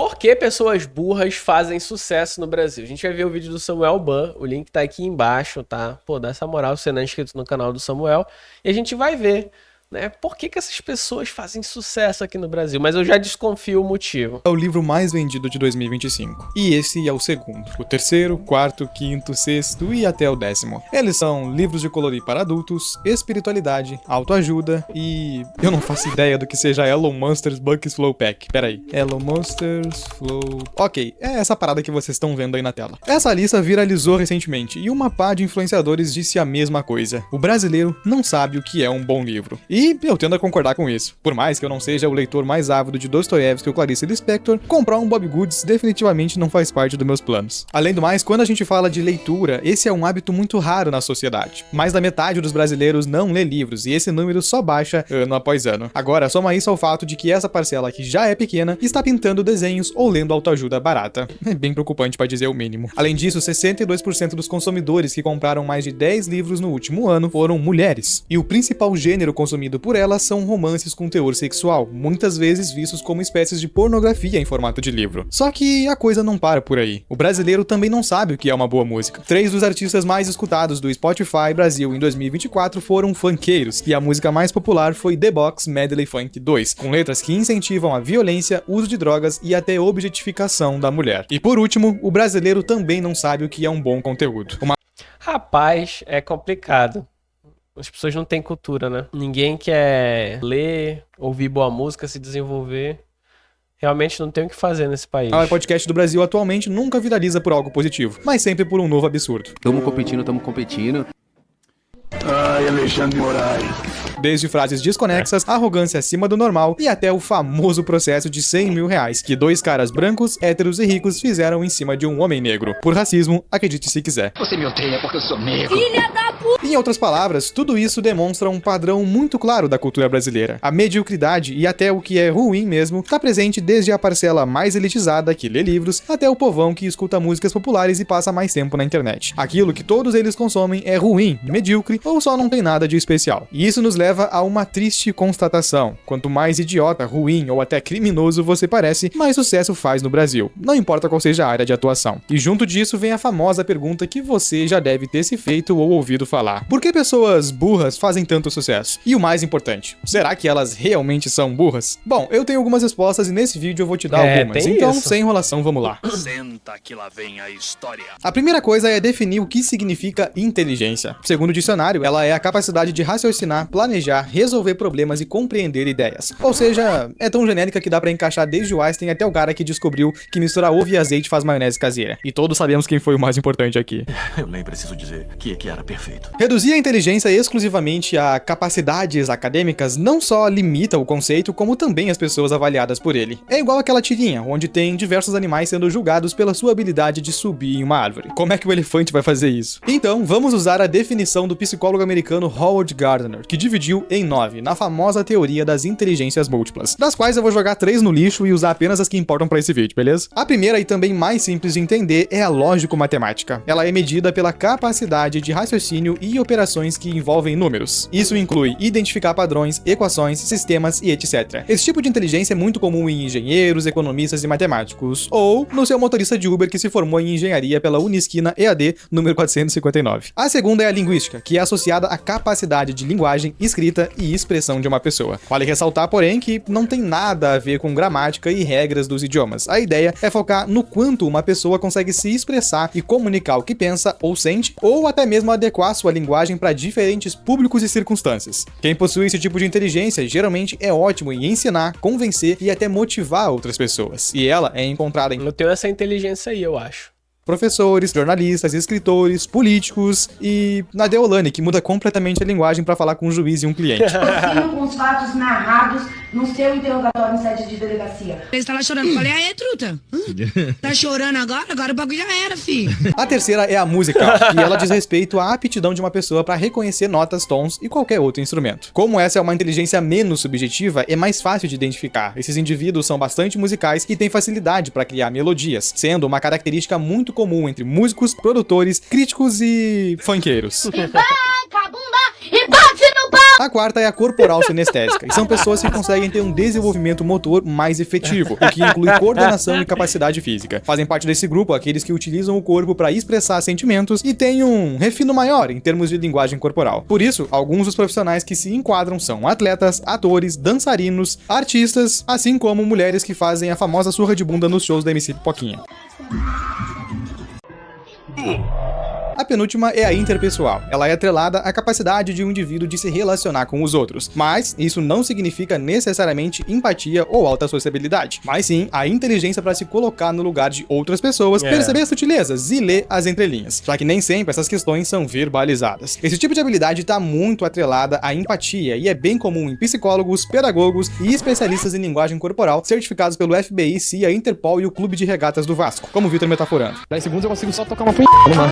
Por que pessoas burras fazem sucesso no Brasil? A gente vai ver o vídeo do Samuel Ban, o link tá aqui embaixo, tá? Pô, dá essa moral se você não é inscrito no canal do Samuel. E a gente vai ver, né? Por que essas pessoas fazem sucesso aqui no Brasil? Mas eu já desconfio o motivo. É o livro mais vendido de 2025. E esse é o segundo. O terceiro, quarto, quinto, sexto e até o 10º. Eles são livros de colorir para adultos, espiritualidade, autoajuda e... eu não faço ideia do que seja Elon Monsters Bucks Flow Pack. Pera aí. Elon Monsters Flow... Ok, é essa parada que vocês estão vendo aí na tela. Essa lista viralizou recentemente e uma pá de influenciadores disse a mesma coisa. O brasileiro não sabe o que é um bom livro. E eu tendo a concordar com isso. Por mais que eu não seja o leitor mais ávido de Dostoiévski ou Clarice Lispector, comprar um Bob Goods definitivamente não faz parte dos meus planos. Além do mais, quando a gente fala de leitura, esse é um hábito muito raro na sociedade. Mais da metade dos brasileiros não lê livros, e esse número só baixa ano após ano. Agora, soma isso ao fato de que essa parcela que já é pequena está pintando desenhos ou lendo autoajuda barata. É bem preocupante para dizer o mínimo. Além disso, 62% dos consumidores que compraram mais de 10 livros no último ano foram mulheres. E o principal gênero consumido por elas são romances com teor sexual, muitas vezes vistos como espécies de pornografia em formato de livro. Só que a coisa não para por aí. O brasileiro também não sabe o que é uma boa música. 3 dos artistas mais escutados do Spotify Brasil em 2024 foram funkeiros, e a música mais popular foi The Box Medley Funk 2, com letras que incentivam a violência, uso de drogas e até objetificação da mulher. E por último, o brasileiro também não sabe o que é um bom conteúdo. Rapaz, é complicado. As pessoas não têm cultura, né? Ninguém quer ler, ouvir boa música, se desenvolver. Realmente não tem o que fazer nesse país. O podcast do Brasil atualmente nunca viraliza por algo positivo, mas sempre por um novo absurdo. Tamo competindo. Ai, Alexandre de Moraes. Desde frases desconexas, arrogância acima do normal e até o famoso processo de 100 mil reais que 2 caras brancos, héteros e ricos fizeram em cima de um homem negro. Por racismo, acredite se quiser. Você me odeia porque eu sou negro. Filha da puta! Em outras palavras, tudo isso demonstra um padrão muito claro da cultura brasileira. A mediocridade e até o que é ruim mesmo está presente desde a parcela mais elitizada que lê livros até o povão que escuta músicas populares e passa mais tempo na internet. Aquilo que todos eles consomem é ruim, medíocre ou só não tem nada de especial. E isso nos leva a uma triste constatação. Quanto mais idiota, ruim ou até criminoso você parece, mais sucesso faz no Brasil. Não importa qual seja a área de atuação. E junto disso vem a famosa pergunta que você já deve ter se feito ou ouvido falar. Por que pessoas burras fazem tanto sucesso? E o mais importante, será que elas realmente são burras? Bom, eu tenho algumas respostas e nesse vídeo eu vou te dar algumas. Então, sem enrolação, vamos lá. Senta que lá vem a história. A primeira coisa é definir o que significa inteligência. Segundo o dicionário, ela é a capacidade de raciocinar, planejar, resolver problemas e compreender ideias. Ou seja, é tão genérica que dá pra encaixar desde o Einstein até o cara que descobriu que misturar ovo e azeite faz maionese caseira. E todos sabemos quem foi o mais importante aqui. Eu nem preciso dizer que era perfeito. Reduzir a inteligência exclusivamente a capacidades acadêmicas não só limita o conceito, como também as pessoas avaliadas por ele. É igual aquela tirinha, onde tem diversos animais sendo julgados pela sua habilidade de subir em uma árvore. Como é que o elefante vai fazer isso? Então, vamos usar a definição do psicólogo americano Howard Gardner, que dividiu em 9, na famosa teoria das inteligências múltiplas, das quais eu vou jogar 3 no lixo e usar apenas as que importam pra esse vídeo, beleza? A primeira e também mais simples de entender é a lógico-matemática. Ela é medida pela capacidade de raciocínio e operações que envolvem números. Isso inclui identificar padrões, equações, sistemas e etc. Esse tipo de inteligência é muito comum em engenheiros, economistas e matemáticos, ou no seu motorista de Uber que se formou em engenharia pela Unisquina EAD número 459. A segunda é a linguística, que é associada à capacidade de linguagem, escrita e expressão de uma pessoa. Vale ressaltar, porém, que não tem nada a ver com gramática e regras dos idiomas. A ideia é focar no quanto uma pessoa consegue se expressar e comunicar o que pensa ou sente, ou até mesmo adequar sua linguagem para diferentes públicos e circunstâncias. Quem possui esse tipo de inteligência geralmente é ótimo em ensinar, convencer e até motivar outras pessoas. E ela é encontrada em... Eu tenho essa inteligência aí, eu acho. Professores, jornalistas, escritores, políticos e na Deolane, que muda completamente a linguagem para falar com um juiz e um cliente. Prossigam com os fatos narrados no seu interrogatório em sede de delegacia. Ele tá lá chorando. Falei, aí, truta. Tá chorando agora? Agora o bagulho já era, filho. A terceira é a música, e ela diz respeito à aptidão de uma pessoa para reconhecer notas, tons e qualquer outro instrumento. Como essa é uma inteligência menos subjetiva, é mais fácil de identificar. Esses indivíduos são bastante musicais e têm facilidade para criar melodias, sendo uma característica muito comum entre músicos, produtores, críticos e funkeiros. E vai, cabumba, e bate no pau! A quarta é a corporal sinestésica, e são pessoas que conseguem ter um desenvolvimento motor mais efetivo, o que inclui coordenação e capacidade física. Fazem parte desse grupo aqueles que utilizam o corpo para expressar sentimentos e têm um refino maior em termos de linguagem corporal. Por isso, alguns dos profissionais que se enquadram são atletas, atores, dançarinos, artistas, assim como mulheres que fazem a famosa surra de bunda nos shows da MC Pipoquinha. A penúltima é a interpessoal. Ela é atrelada à capacidade de um indivíduo de se relacionar com os outros, mas isso não significa necessariamente empatia ou alta sociabilidade, mas sim a inteligência para se colocar no lugar de outras pessoas, perceber as sutilezas e ler as entrelinhas, já que nem sempre essas questões são verbalizadas. Esse tipo de habilidade está muito atrelada à empatia e é bem comum em psicólogos, pedagogos e especialistas em linguagem corporal certificados pelo FBI, CIA, Interpol e o Clube de Regatas do Vasco, como o Vitor metaforando. 10 segundos eu consigo só tocar uma p***.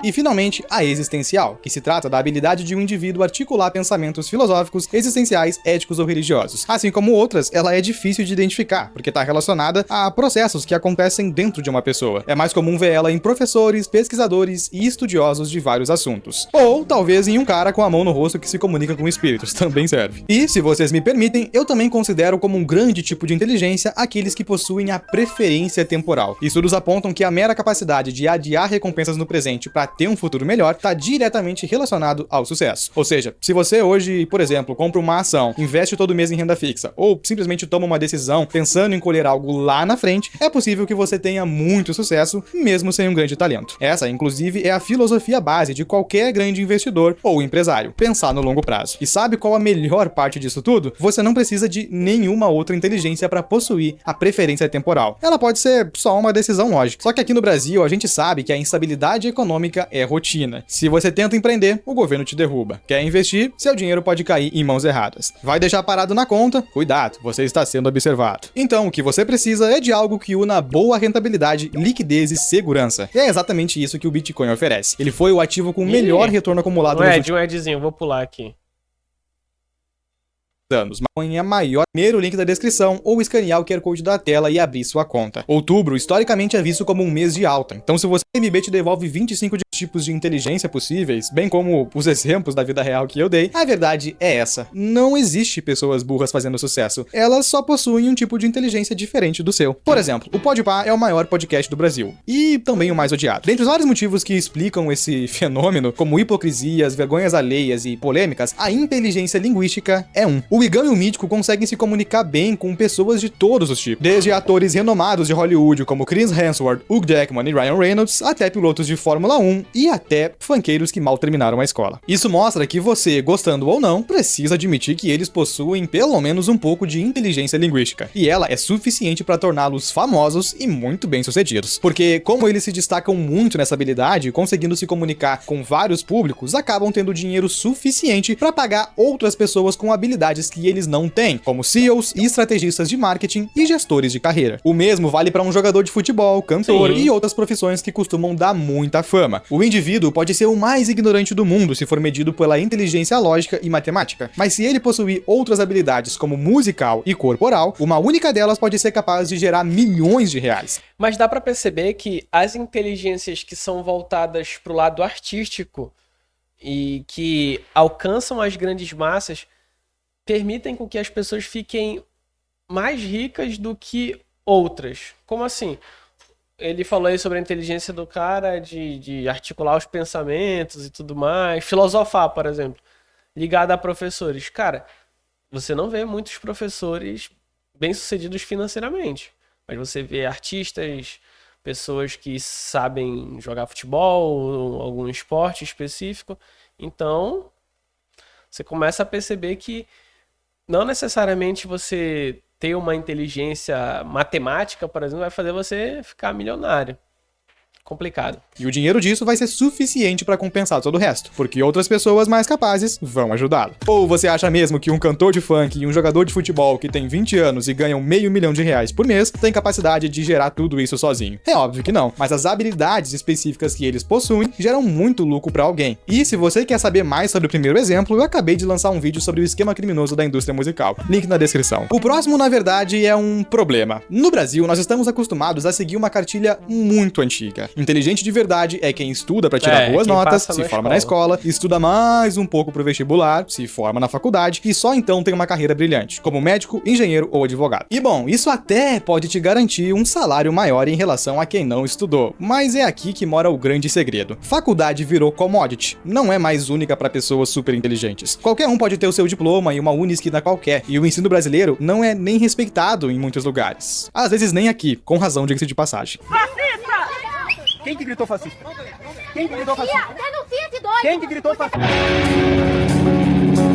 E finalmente, a existencial, que se trata da habilidade de um indivíduo articular pensamentos filosóficos, existenciais, éticos ou religiosos. Assim como outras, ela é difícil de identificar, porque está relacionada a processos que acontecem dentro de uma pessoa. É mais comum ver ela em professores, pesquisadores e estudiosos de vários assuntos. Ou talvez em um cara com a mão no rosto que se comunica com espíritos, também serve. E, se vocês me permitem, eu também considero como um grande tipo de inteligência aqueles que possuem a preferência temporal. Estudos apontam que a mera capacidade de adiar recompensas no presente para ter um futuro melhor está diretamente relacionado ao sucesso. Ou seja, se você hoje, por exemplo, compra uma ação, investe todo mês em renda fixa, ou simplesmente toma uma decisão pensando em colher algo lá na frente, é possível que você tenha muito sucesso, mesmo sem um grande talento. Essa, inclusive, é a filosofia base de qualquer grande investidor ou empresário, pensar no longo prazo. E sabe qual a melhor parte disso tudo? Você não precisa de nenhuma outra inteligência para possuir a preferência temporal. Ela pode ser só uma decisão lógica. Só que aqui no Brasil, a gente sabe que a instabilidade econômica é rotina. Se você tenta empreender, o governo te derruba. Quer investir? Seu dinheiro pode cair em mãos erradas. Vai deixar parado na conta? Cuidado, você está sendo observado. Então, o que você precisa é de algo que una boa rentabilidade, liquidez e segurança. E é exatamente isso que o Bitcoin oferece. Ele foi o ativo com o melhor retorno acumulado nos últimos Edzinho, vou pular aqui. anos. Maconha maior, primeiro link da descrição ou escanear o QR Code da tela e abrir sua conta. Outubro, historicamente, é visto como um mês de alta. Então, se você MB te devolve 25 tipos de inteligência possíveis, bem como os exemplos da vida real que eu dei, a verdade é essa. Não existe pessoas burras fazendo sucesso. Elas só possuem um tipo de inteligência diferente do seu. Por exemplo, o Podpah é o maior podcast do Brasil. E também o mais odiado. Dentre os vários motivos que explicam esse fenômeno, como hipocrisias, vergonhas alheias e polêmicas, a inteligência linguística é um. O Igão e o Mítico conseguem se comunicar bem com pessoas de todos os tipos. Desde atores renomados de Hollywood como Chris Hemsworth, Hugh Jackman e Ryan Reynolds, até pilotos de Fórmula 1 e até funkeiros que mal terminaram a escola. Isso mostra que você, gostando ou não, precisa admitir que eles possuem pelo menos um pouco de inteligência linguística. E ela é suficiente para torná-los famosos e muito bem-sucedidos. Porque, como eles se destacam muito nessa habilidade, conseguindo se comunicar com vários públicos, acabam tendo dinheiro suficiente para pagar outras pessoas com habilidades que eles não têm, como CEOs, estrategistas de marketing e gestores de carreira. O mesmo vale para um jogador de futebol, cantor e outras profissões que costumam dar muita fama. O indivíduo pode ser o mais ignorante do mundo se for medido pela inteligência lógica e matemática, mas se ele possuir outras habilidades como musical e corporal, uma única delas pode ser capaz de gerar milhões de reais. Mas dá pra perceber que as inteligências que são voltadas pro lado artístico e que alcançam as grandes massas permitem com que as pessoas fiquem mais ricas do que outras. Como assim? Ele falou aí sobre a inteligência do cara de articular os pensamentos e tudo mais. Filosofar, por exemplo, ligado a professores. Cara, você não vê muitos professores bem-sucedidos financeiramente, mas você vê artistas, pessoas que sabem jogar futebol ou algum esporte específico. Então, você começa a perceber que não necessariamente você ter uma inteligência matemática, por exemplo, vai fazer você ficar milionário. Complicado. E o dinheiro disso vai ser suficiente para compensar todo o resto, porque outras pessoas mais capazes vão ajudá-lo. Ou você acha mesmo que um cantor de funk e um jogador de futebol que tem 20 anos e ganham R$500 mil por mês tem capacidade de gerar tudo isso sozinho? É óbvio que não, mas as habilidades específicas que eles possuem geram muito lucro para alguém. E se você quer saber mais sobre o primeiro exemplo, eu acabei de lançar um vídeo sobre o esquema criminoso da indústria musical. Link na descrição. O próximo, na verdade, é um problema. No Brasil, nós estamos acostumados a seguir uma cartilha muito antiga. Inteligente de verdade é quem estuda pra tirar boas quem notas, passa se na forma na escola, estuda mais um pouco pro vestibular, se forma na faculdade e só então tem uma carreira brilhante, como médico, engenheiro ou advogado. E bom, isso até pode te garantir um salário maior em relação a quem não estudou, mas é aqui que mora o grande segredo. Faculdade virou commodity, não é mais única para pessoas super inteligentes. Qualquer um pode ter o seu diploma em uma Unisquina qualquer, e o ensino brasileiro não é nem respeitado em muitos lugares. Às vezes nem aqui, com razão, diga-se de passagem. Quem que gritou fascista? Quem que gritou fascista? Denuncia esse doido! Quem que gritou fascista?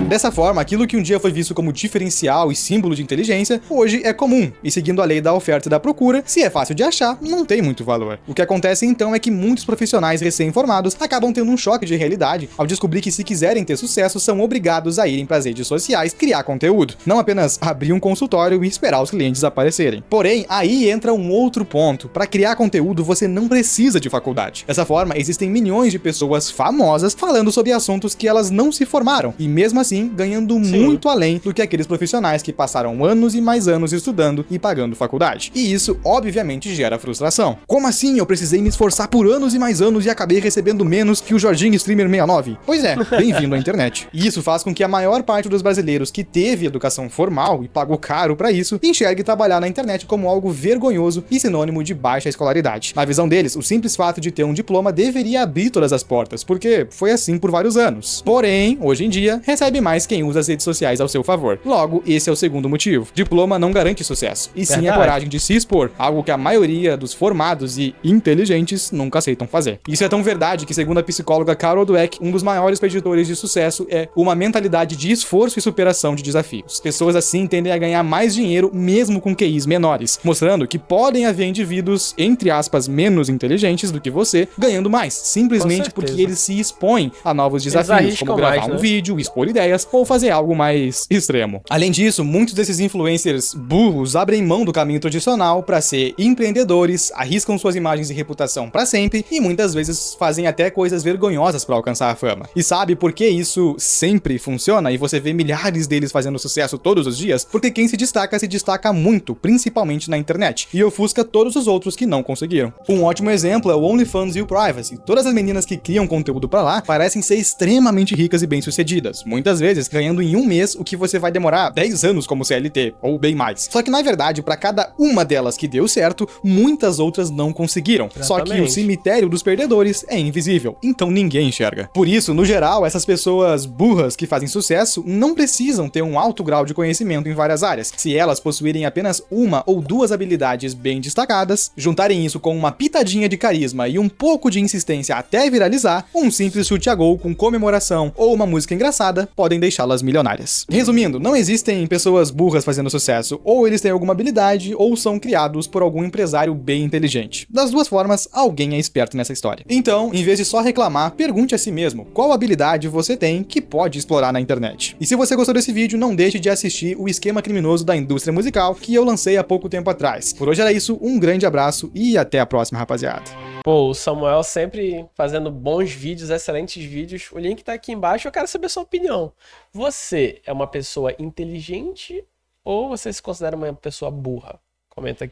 Dessa forma, aquilo que um dia foi visto como diferencial e símbolo de inteligência, hoje é comum, e seguindo a lei da oferta e da procura, se é fácil de achar, não tem muito valor. O que acontece então é que muitos profissionais recém-formados acabam tendo um choque de realidade ao descobrir que se quiserem ter sucesso, são obrigados a irem para as redes sociais criar conteúdo, não apenas abrir um consultório e esperar os clientes aparecerem. Porém, aí entra um outro ponto. Para criar conteúdo, você não precisa de faculdade. Dessa forma, existem milhões de pessoas famosas falando sobre assuntos que elas não se formaram, e mesmo assim ganhando muito além do que aqueles profissionais que passaram anos e mais anos estudando e pagando faculdade. E isso, obviamente, gera frustração. Como assim eu precisei me esforçar por anos e mais anos e acabei recebendo menos que o Jorginho Streamer 69? Pois é, bem-vindo à internet. E isso faz com que a maior parte dos brasileiros que teve educação formal e pagou caro pra isso, enxergue trabalhar na internet como algo vergonhoso e sinônimo de baixa escolaridade. Na visão deles, o simples fato de ter um diploma deveria abrir todas as portas, porque foi assim por vários anos. Porém, hoje em dia, recebe mais quem usa as redes sociais ao seu favor. Logo, esse é o segundo motivo. Diploma não garante sucesso, e sim a coragem de se expor, algo que a maioria dos formados e inteligentes nunca aceitam fazer. Isso é tão verdade que, segundo a psicóloga Carol Dweck, um dos maiores preditores de sucesso é uma mentalidade de esforço e superação de desafios. Pessoas assim tendem a ganhar mais dinheiro mesmo com QIs menores, mostrando que podem haver indivíduos, entre aspas, menos inteligentes do que você, ganhando mais, simplesmente porque eles se expõem a novos desafios, como gravar um vídeo, expor ideias ou fazer algo mais extremo. Além disso, muitos desses influencers burros abrem mão do caminho tradicional para ser empreendedores, arriscam suas imagens e reputação para sempre e muitas vezes fazem até coisas vergonhosas para alcançar a fama. E sabe por que isso sempre funciona e você vê milhares deles fazendo sucesso todos os dias? Porque quem se destaca muito, principalmente na internet, e ofusca todos os outros que não conseguiram. Um ótimo exemplo é o OnlyFans e o Privacy. Todas as meninas que criam conteúdo para lá parecem ser extremamente ricas e bem-sucedidas, muitas vezes ganhando em um mês o que você vai demorar 10 anos como CLT, ou bem mais. Só que na verdade, para cada uma delas que deu certo, muitas outras não conseguiram. Exatamente. Só que o cemitério dos perdedores é invisível, então ninguém enxerga. Por isso, no geral, essas pessoas burras que fazem sucesso não precisam ter um alto grau de conhecimento em várias áreas. Se elas possuírem apenas uma ou duas habilidades bem destacadas, juntarem isso com uma pitadinha de carisma e um pouco de insistência até viralizar, um simples chute a gol com comemoração ou uma música engraçada podem deixá-las milionárias. Resumindo, não existem pessoas burras fazendo sucesso, ou eles têm alguma habilidade, ou são criados por algum empresário bem inteligente. Das duas formas, alguém é esperto nessa história. Então, em vez de só reclamar, pergunte a si mesmo qual habilidade você tem que pode explorar na internet. E se você gostou desse vídeo, não deixe de assistir o Esquema Criminoso da Indústria Musical, que eu lancei há pouco tempo atrás. Por hoje era isso, um grande abraço e até a próxima, rapaziada. Pô, o Samuel sempre fazendo bons vídeos, excelentes vídeos. O link tá aqui embaixo, eu quero saber a sua opinião. Você é uma pessoa inteligente ou você se considera uma pessoa burra? Comenta aqui.